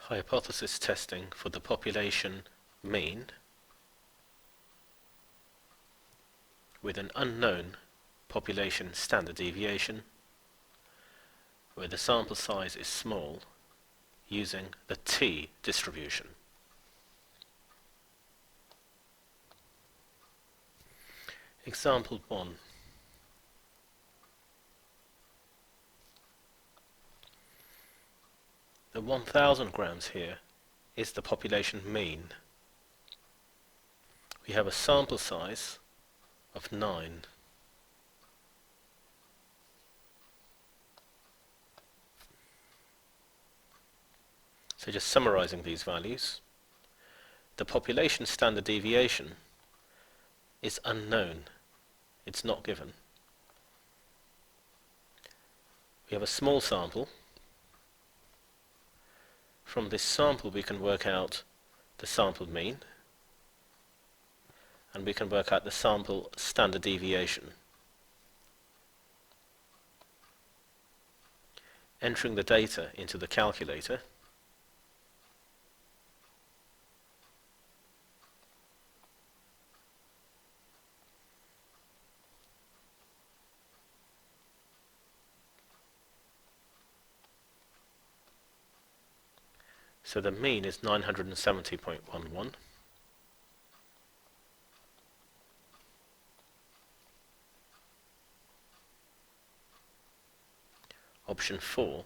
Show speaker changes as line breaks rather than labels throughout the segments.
Hypothesis testing for the population mean with an unknown population standard deviation where the sample size is small using the t distribution. Example 1. The 1000 grams here is the population mean. We have a sample size of 9. So just summarizing these values, the population standard deviation is unknown. It's not given. We have a small sample. From this sample we can work out the sample mean, and we can work out the sample standard deviation. Entering the data into the calculator, so the mean is 970.11. Option 4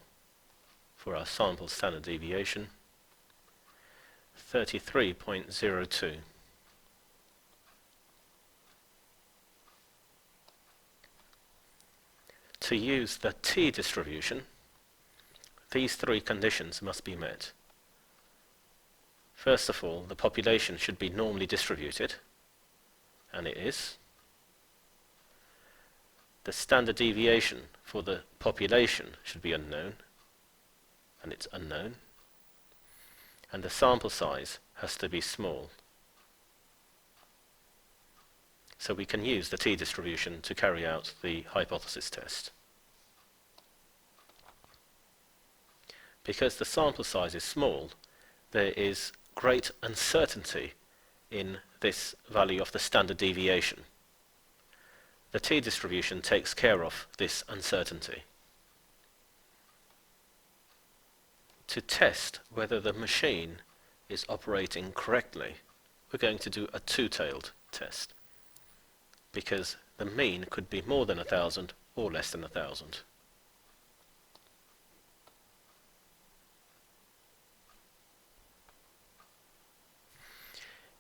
for our sample standard deviation, 33.02. To use the t distribution, these three conditions must be met. First of all, the population should be normally distributed, and it is. The standard deviation for the population should be unknown, and it's unknown. And the sample size has to be small. So we can use the t distribution to carry out the hypothesis test. Because the sample size is small, there is great uncertainty in this value of the standard deviation. The t distribution takes care of this uncertainty. To test whether the machine is operating correctly, we're going to do a two-tailed test, because the mean could be more than 1000 or less than 1000.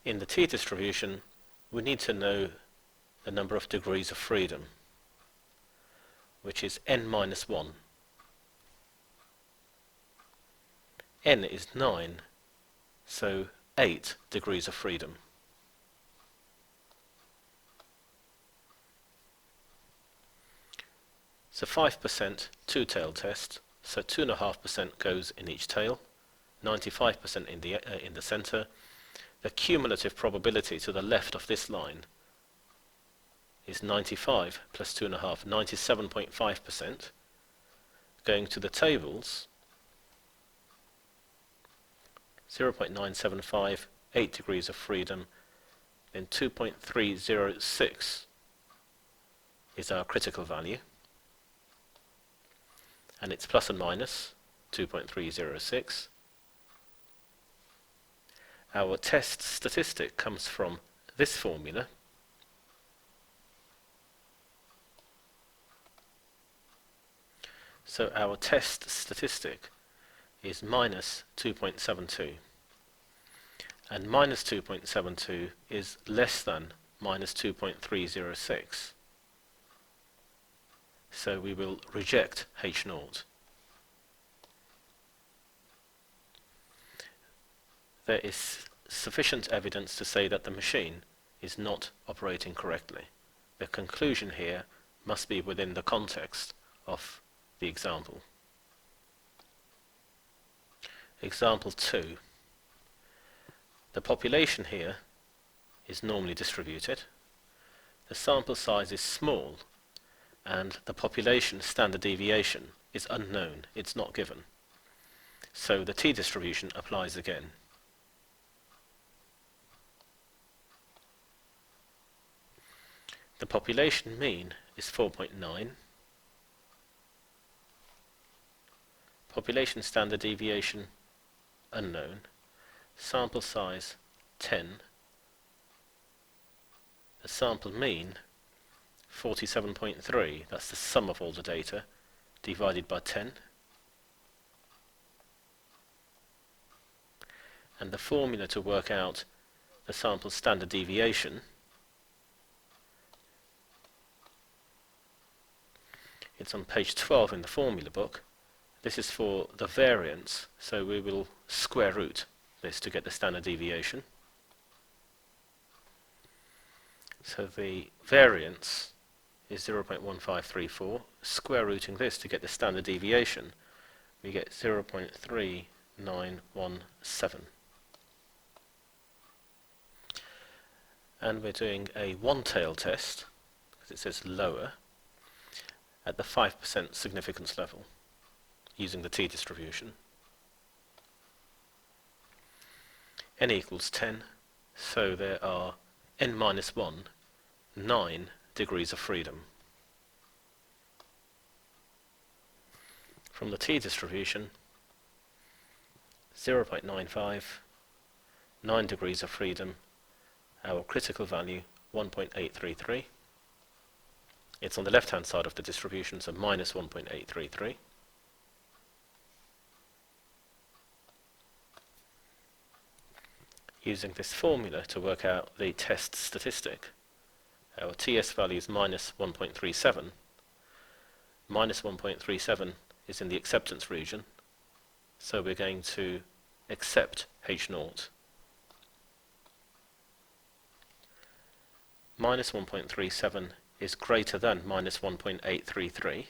In the t distribution, we need to know the number of degrees of freedom, which is n minus 1. N is 9, so 8 degrees of freedom. So 5% two-tailed test, so 2.5% goes in each tail, 95% in the center. The cumulative probability to the left of this line is 95 plus 2.5, 97.5%. Going to the tables, 0.975, 8 degrees of freedom, then 2.306 is our critical value, and it's plus and minus 2.306. Our test statistic comes from this formula. So our test statistic is minus 2.72. And minus 2.72 is less than minus 2.306. So we will reject H0. There is sufficient evidence to say that the machine is not operating correctly. The conclusion here must be within the context of the example. Example 2. The population here is normally distributed. The sample size is small, and the population standard deviation is unknown. It's not given. So the t-distribution applies again. The population mean is 4.9. Population standard deviation unknown. Sample size 10. The sample mean 47.3. That's the sum of all the data divided by 10. And the formula to work out the sample standard deviation, it's on page 12 in the formula book. This is for the variance, so we will square root this to get the standard deviation. So the variance is 0.1534. Square rooting this to get the standard deviation, we get 0.3917. And we're doing a one-tail test, because it says lower, at the 5% significance level, using the t-distribution. N equals 10, so there are n minus 1, 9 degrees of freedom. From the t-distribution, 0.95, 9 degrees of freedom, our critical value 1.833. It's on the left-hand side of the distribution, so minus 1.833. Using this formula to work out the test statistic, our TS value is minus 1.37. Minus 1.37 is in the acceptance region, so we're going to accept H0. Minus 1.37 is greater than minus 1.833.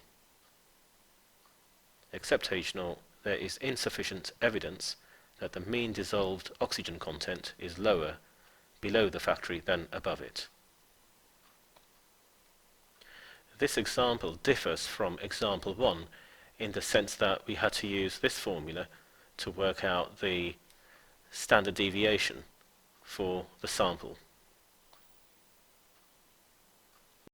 Accept H0, there is insufficient evidence that the mean dissolved oxygen content is lower below the factory than above it. This example differs from example 1 in the sense that we had to use this formula to work out the standard deviation for the sample.